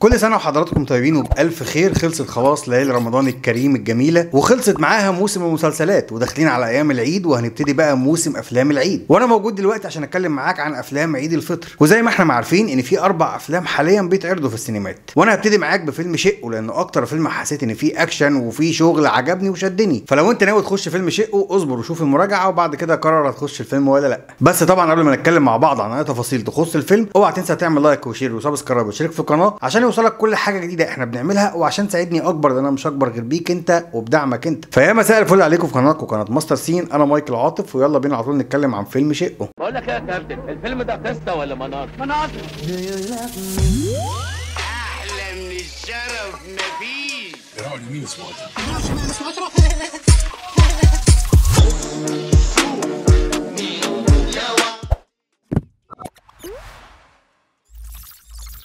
كل سنه وحضراتكم طيبين وبألف خير. خلصت خلاص ليالي رمضان الكريم الجميله، وخلصت معاها موسم المسلسلات، وداخلين على ايام العيد، وهنبتدي بقى موسم افلام العيد. وانا موجود دلوقتي عشان اتكلم معاك عن افلام عيد الفطر. وزي ما احنا عارفين ان في 4 افلام حاليا بيتعرضوا في السينمات، وانا هبتدي معاك بفيلم شقه لانه اكتر فيلم حسيت ان فيه اكشن وفيه شغل عجبني وشدني. فلو انت ناوي تخش فيلم شقه اصبر وشوف المراجعه، وبعد كده قرر هتخش الفيلم ولا لا. بس طبعا قبل ما نتكلم مع بعض عن اي تفاصيل تخص الفيلم، اوعى تنسى تعمل لايك وشير وسبسكرايب وتشترك في القناه عشان يوصلك كل حاجه جديده احنا بنعملها، وعشان تساعدني اكبر، لان انا مش اكبر غير بيك انت وبدعمك انت. فيا مساء الفل عليكم في قناتكم قناه ماستر سين. انا مايكل عاطف، ويلا بينا على طول نتكلم عن فيلم شقه. بقول لك ايه يا كابتن، الفيلم ده قصه ولا مناظر؟ مناظر. احلى من الشرف مفيش.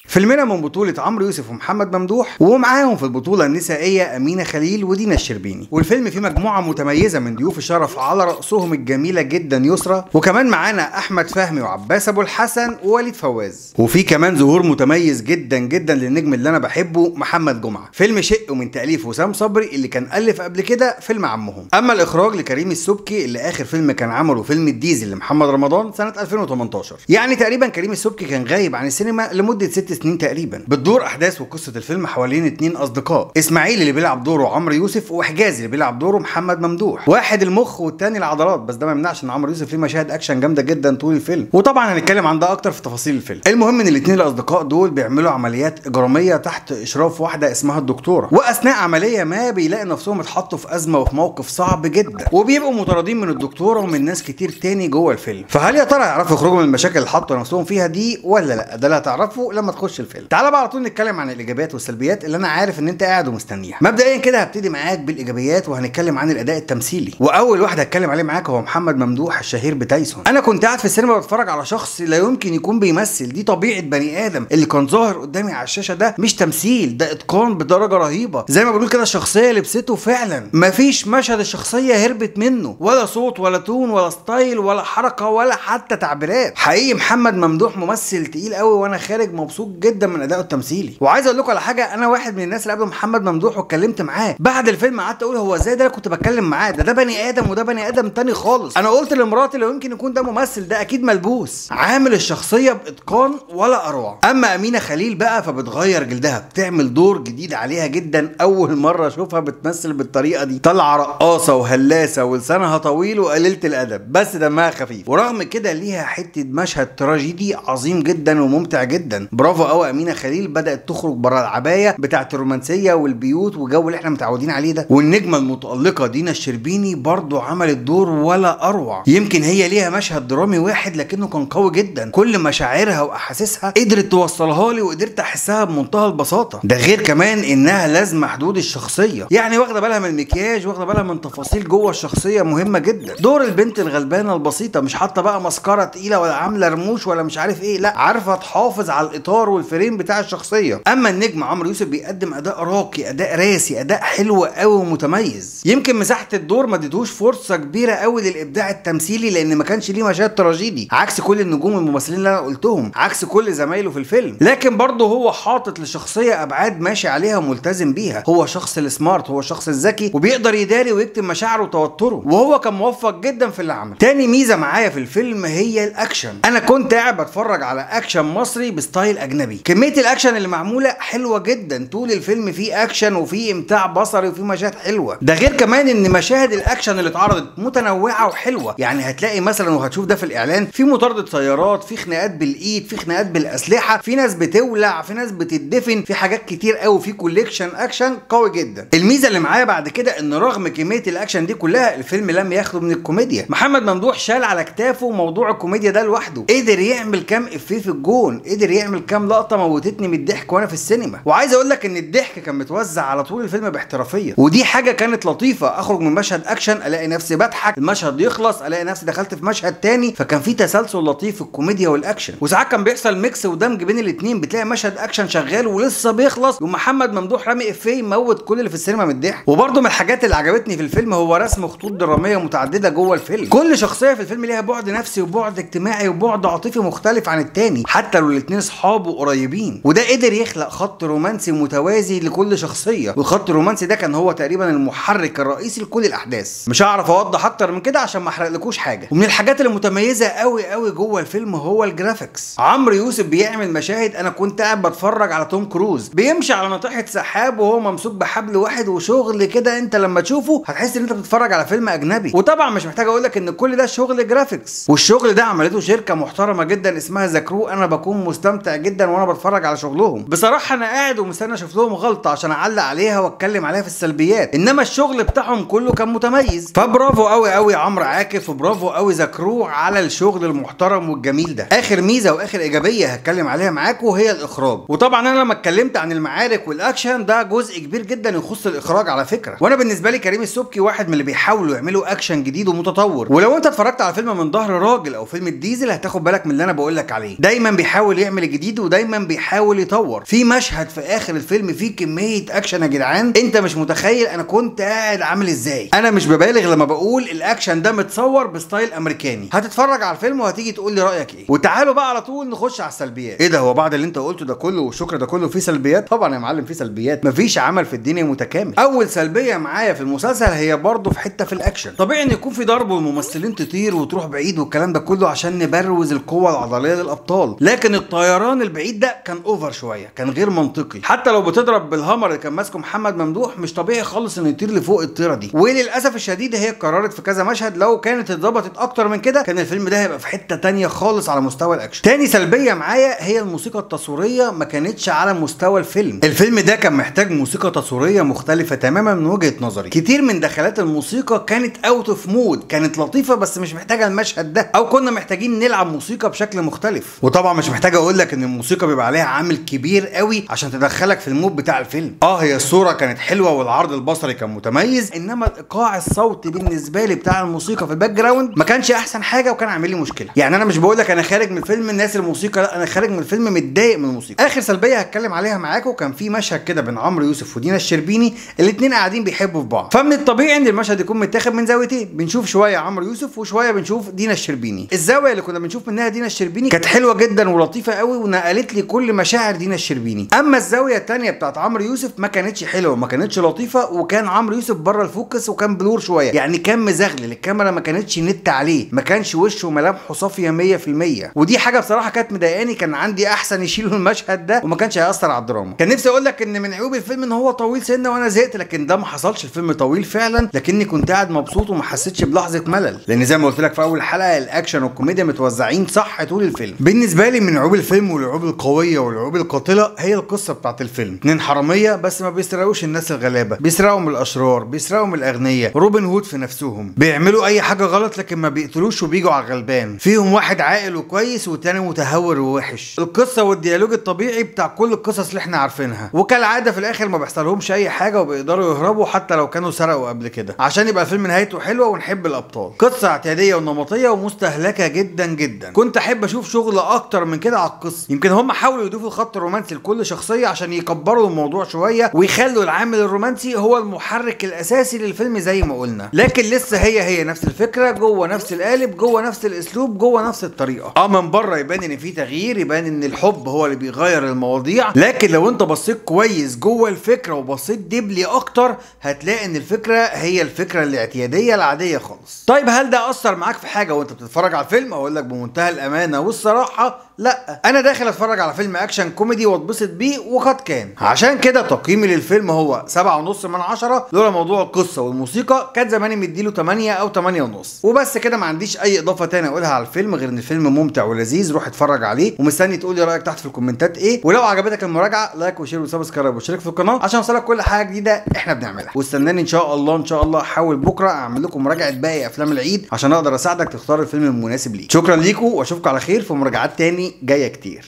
فيلمنا من بطولة عمرو يوسف ومحمد ممدوح، ومعاهم في البطولة النسائية أمينة خليل ودينا الشربيني. والفيلم فيه مجموعة متميزة من ضيوف الشرف، على رأسهم الجميلة جدا يسرا، وكمان معانا أحمد فهمي وعباس أبو الحسن ووليد فواز. وفي كمان ظهور متميز جدا جدا للنجم اللي أنا بحبه محمد جمعة. فيلم شقه من تأليف وسام صبري اللي كان ألف قبل كده فيلم عمهم. أما الإخراج لكريم السبكي اللي آخر فيلم كان عمله فيلم الديزل لمحمد رمضان سنة 2018. يعني تقريبا كريم السبكي كان غايب عن السينما لمدة 6 سنين تقريبا. بتدور احداث وقصه الفيلم حوالين 2 اصدقاء، اسماعيل اللي بيلعب دوره عمرو يوسف، وحجازي اللي بيلعب دوره محمد ممدوح. واحد المخ والتاني العضلات، بس ده ما يمنعش ان عمرو يوسف ليه مشاهد اكشن جامده جدا طول الفيلم، وطبعا هنتكلم عن ده اكتر في تفاصيل الفيلم. المهم ان ال2 الاصدقاء دول بيعملوا عمليات اجراميه تحت اشراف واحده اسمها الدكتوره، واثناء عمليه ما بيلاقي نفسهم اتحطوا في ازمه وفي موقف صعب جدا، وبيبقوا مطاردين من الدكتوره ومن ناس كتير تاني جوه الفيلم. فهل يا ترى يعرفوا يخرجوا من المشاكل اللي حطوا نفسهم فيها دي ولا لا؟ ده اللي هتعرفه لما تخش الفيلم. تعال بقى على طول نتكلم عن الايجابيات والسلبيات اللي انا عارف ان انت قاعد ومستنيها. مبدئيا كده هبتدي معاك بالايجابيات، وهنتكلم عن الاداء التمثيلي. واول واحد هتكلم عليه معاك هو محمد ممدوح الشهير بتايسون. انا كنت قاعد في السينما بتفرج على شخص لا يمكن يكون بيمثل، دي طبيعه بني ادم. اللي كان ظاهر قدامي على الشاشه ده مش تمثيل، ده اتقان بدرجه رهيبه. زي ما بقول كده الشخصيه لبسته فعلا، مفيش مشهد الشخصيه هربت منه، ولا صوت ولا تون ولا ستايل ولا حركه ولا حتى تعبيرات. حقيقي محمد ممدوح ممثل تقيل قوي، وانا خارج مبسوط جدا من ادائه التمثيلي. وعايز اقول لكم على حاجه، انا واحد من الناس اللي قبل محمد ممدوح واتكلمت معاه بعد الفيلم، قعدت اقول هو ازاي ده كنت بتكلم معاه، ده بني ادم وده بني ادم تاني خالص. انا قلت لمراتي لو يمكن يكون ده ممثل، ده اكيد ملبوس، عامل الشخصيه باتقان ولا اروع. اما امينه خليل بقى فبتغير جلدها، بتعمل دور جديد عليها جدا، اول مره اشوفها بتمثل بالطريقه دي. طالعه رقاصه وهلاسه ولسانها طويل وقليله الادب، بس دمها خفيف، ورغم كده ليها حته مشهد تراجيدي عظيم جدا وممتع جدا. برافو قوي امينه خليل، بدات تخرج بره العبايه بتاعت الرومانسيه والبيوت والجو اللي احنا متعودين عليه ده. والنجمه المتالقه دينا الشربيني برضو عملت دور ولا اروع. يمكن هي ليها مشهد درامي واحد لكنه كان قوي جدا، كل مشاعرها واحاسيسها قدرت توصلها لي، وقدرت احسها بمنتهى البساطه. ده غير كمان انها لازمه حدود الشخصيه، يعني واخده بالها من المكياج، واخده بالها من تفاصيل جوه الشخصيه مهمه جدا. دور البنت الغلبانه البسيطه، مش حاطه بقى مسكره تقيله ولا عامله رموش ولا مش عارف ايه، لا، عارفه تحافظ على الاطار والفريم بتاع الشخصيه. اما النجم عمرو يوسف بيقدم اداء راقي، اداء راسي، اداء حلو قوي ومتميز. يمكن مساحه الدور ما اديتوش فرصه كبيره قوي للابداع التمثيلي، لان ما كانش ليه مشاهد تراجيدي، عكس كل النجوم الممثلين اللي انا قلتهم، عكس كل زمايله في الفيلم. لكن برضه هو حاطط للشخصيه ابعاد ماشي عليها وملتزم بيها. هو شخص السمارت، هو الشخص الذكي، وبيقدر يداري ويكتم مشاعره وتوتره، وهو كان موفق جدا في اللي عمله. تاني ميزه معايا في الفيلم هي الاكشن. انا كنت قاعد بتفرج على اكشن مصري بستايل اجنبي. كميه الاكشن اللي معموله حلوه جدا، طول الفيلم فيه اكشن وفيه امتاع بصري وفيه مشاهد حلوه. ده غير كمان ان مشاهد الاكشن اللي اتعرضت متنوعه وحلوه. يعني هتلاقي مثلا، وهتشوف ده في الاعلان، في مطارده سيارات، في خناقات بالايد، في خناقات بالاسلحه، في ناس بتولع، في ناس بتدفن، في حاجات كتير قوي، في كوليكشن اكشن قوي جدا. الميزه اللي معايا بعد كده ان رغم كميه الاكشن دي كلها، الفيلم لم يخلو من الكوميديا. محمد ممدوح شال على كتافه موضوع الكوميديا ده لوحده، قدر يعمل كام افيه في الجون، قدر يعمل كام لقطه موتتني من الضحك وانا في السينما. وعايز اقول لك ان الضحك كان متوزع على طول الفيلم باحترافيه، ودي حاجه كانت لطيفه. اخرج من مشهد اكشن الاقي نفسي بضحك، المشهد يخلص الاقي نفسي دخلت في مشهد تاني، فكان في تسلسل لطيف في الكوميديا والاكشن. وساعات كان بيحصل ميكس ودمج بين الاثنين، بتلاقي مشهد اكشن شغال ولسه بيخلص ومحمد ممدوح رامي افيه يموت كل اللي في السينما من الضحك. وبرده من الحاجات اللي عجبتني في الفيلم هو رسم خطوط دراميه متعدده جوه الفيلم. كل شخصيه في الفيلم ليها بعد نفسي وبعد اجتماعي وبعد عاطفي مختلف عن التاني، حتى لو الاثنين اصحاب قريبين، وده قدر يخلق خط رومانسي متوازي لكل شخصيه، والخط الرومانسي ده كان هو تقريبا المحرك الرئيسي لكل الاحداث. مش هعرف اوضح اكتر من كده عشان ما احرقلكوش حاجه. ومن الحاجات المتميزه قوي جوه الفيلم هو الجرافيكس. عمرو يوسف بيعمل مشاهد انا كنت قاعد بتفرج على توم كروز بيمشي على ناطحه سحاب وهو ممسوك بحبل واحد وشغل كده، انت لما تشوفه هتحس ان انت بتتفرج على فيلم اجنبي. وطبعا مش محتاج اقول لك ان كل ده شغل جرافيكس، والشغل ده عملته شركه محترمه جدا اسمها ذا كرو. انا بكون مستمتع جدا وانا بتفرج على شغلهم. بصراحه انا قاعد ومستني اشوف لهم غلطه عشان اعلق عليها واتكلم عليها في السلبيات، انما الشغل بتاعهم كله كان متميز. فبرافو قوي عمرو عاكف، وبرافو قوي ذا كرو على الشغل المحترم والجميل ده. اخر ميزه واخر ايجابيه هتكلم عليها معاكم وهي الاخراج. وطبعا انا لما اتكلمت عن المعارك والاكشن ده جزء كبير جدا يخص الاخراج على فكره، وانا بالنسبه لي كريم السبكي واحد من اللي بيحاولوا يعملوا اكشن جديد ومتطور. ولو انت اتفرجت على فيلم من ظهر راجل او فيلم الديزل هتاخد بالك من اللي انا بقول لك عليه. دايما بيحاول يعمل الجديد ودايما بيحاول يطور. في مشهد في اخر الفيلم فيه كميه اكشن يا جدعان انت مش متخيل انا كنت قاعد عامل ازاي. انا مش ببالغ لما بقول الاكشن ده متصور بستايل امريكاني. هتتفرج على الفيلم وهتيجي تقول لي رايك ايه. وتعالوا بقى على طول نخش على السلبيات. ايه ده، هو بعد اللي انت قلته ده كله والشكر ده كله فيه سلبيات؟ طبعا يا معلم فيه سلبيات، مفيش عمل في الدنيا متكامل. اول سلبيه معايا في المسلسل هي برضه في حته في الاكشن. طبيعي ان يكون في ضرب والممثلين تطير وتروح بعيد والكلام ده كله عشان نبروز القوه العضليه للابطال، لكن الطيران البعيد ده كان اوفر شويه، كان غير منطقي. حتى لو بتضرب بالهامر اللي كان ماسكه محمد ممدوح مش طبيعي خالص انه يطير لفوق الطيره دي. وللاسف الشديد هي قررت في كذا مشهد لو كانت اتظبطت اكتر من كده كان الفيلم ده هيبقى في حته تانية خالص على مستوى الاكشن. تاني سلبيه معايا هي الموسيقى التصويريه، ما كانتش على مستوى الفيلم. الفيلم ده كان محتاج موسيقى تصويريه مختلفه تماما من وجهه نظري. كتير من دخلات الموسيقى كانت اوت اوف مود، كانت لطيفه بس مش محتاجه المشهد ده، او كنا محتاجين نلعب موسيقى بشكل مختلف. وطبعا مش محتاج اقول لك ان الموسيقى بيبقى عليها عامل كبير قوي عشان تدخلك في المود بتاع الفيلم. هي الصوره كانت حلوه والعرض البصري كان متميز، انما الايقاع الصوتي بالنسبه لي بتاع الموسيقى في الباك جراوند ما كانش احسن حاجه وكان عامل لي مشكله. يعني انا مش بقول لك انا خارج من الفيلم الناس الموسيقى، لا انا خارج من الفيلم متضايق من الموسيقى. اخر سلبيه هتكلم عليها معاكم كان في مشهد كده بين عمرو يوسف ودينا الشربيني، الاثنين قاعدين بيحبوا في بعض، فمن الطبيعي ان المشهد يكون متاخد من زاويتين، بنشوف شويه عمرو يوسف وشويه بنشوف دينا الشربيني. الزاويه اللي كنا بنشوف منها دينا الشربيني كانت حلوه جدا ولطيفه قوي ونقلت لي كل مشاعر دينا الشربيني. اما الزاويه الثانيه بتاعت عمرو يوسف ما كانتش حلوه وما كانتش لطيفه، وكان عمرو يوسف بره الفوكس وكان بلور شويه، يعني كان مزغلل، الكاميرا ما كانتش نت عليه، ما كانش وشه ملامحه صافيه 100%، ودي حاجه بصراحه كانت مضايقاني. كان عندي احسن يشيلوا المشهد ده وما كانش هيأثر على الدراما. كان نفسي اقول لك ان من عيوب الفيلم ان هو طويل سنه وانا زهقت، لكن ده ما حصلش. الفيلم طويل فعلا لكني كنت قاعد مبسوط وما حسيتش بلحظه ملل، لان زي ما قلت لك في اول حلقه الاكشن والكوميديا متوزعين صح طول الفيلم. بالنسبه لي من عيوب الفيلم والعيوب القويه والعيوب القاتله هي القصه بتاعت الفيلم. اتنين حراميه بس ما بيسرقوش الناس الغلابه، بيسرقوا من الاشرار، بيسرقوا من الاغنياء، روبن هود في نفسهم، بيعملوا اي حاجه غلط لكن ما بيقتلوش وبيجوا على الغلبان، فيهم واحد عاقل وكويس والتاني متهور ووحش. القصه والديالوج الطبيعي بتاع كل القصص اللي احنا عارفينها، وكالعاده في الاخر ما بيحصلهمش اي حاجه وبيقدروا يهربوا حتى لو كانوا سرقوا قبل كده، عشان يبقى الفيلم نهايته حلوه ونحب الابطال. قصه اعتياديه ونمطيه ومستهلكه جدا جدا. كنت احب اشوف شغل اكتر من كده على القصه. يمكن هم حاولوا يضيفوا الخط الرومانسي لكل شخصيه عشان يكبروا الموضوع شويه ويخلوا العامل الرومانسي هو المحرك الاساسي للفيلم زي ما قلنا، لكن لسه هي نفس الفكره جوه نفس القالب جوه نفس الاسلوب جوه نفس الطريقه. من بره يبان ان في تغيير، يبان ان الحب هو اللي بيغير المواضيع، لكن لو انت بصيت كويس جوه الفكره وبصيت دبلي اكتر هتلاقي ان الفكره هي الفكره الاعتياديه العاديه خالص. طيب هل ده اثر معاك في حاجه وانت بتتفرج على الفيلم؟ اقول لك بمنتهى الامانه والصراحه لا، انا داخل اتفرج على فيلم اكشن كوميدي واتبسط بيه وقد كان. عشان كده تقييمي للفيلم هو 7.5 من 10. لولا موضوع القصه والموسيقى كان زماني مديله 8 او 8.5 وبس كده. ما عنديش اي اضافه تاني اقولها على الفيلم غير ان الفيلم ممتع ولذيذ، روح اتفرج عليه، ومستني تقول لي رايك تحت في الكومنتات ايه. ولو عجبتك المراجعه لايك وشير وسبسكرايب واشترك في القناه عشان يوصلك كل حاجه جديده احنا بنعملها. واستناني ان شاء الله احاول بكره اعمل لكم مراجعه باقي افلام العيد عشان اقدر اساعدك تختار الفيلم المناسب ليك. شكرا ليكم واشوفكم على خير في مراجعات تاني جايه كتير.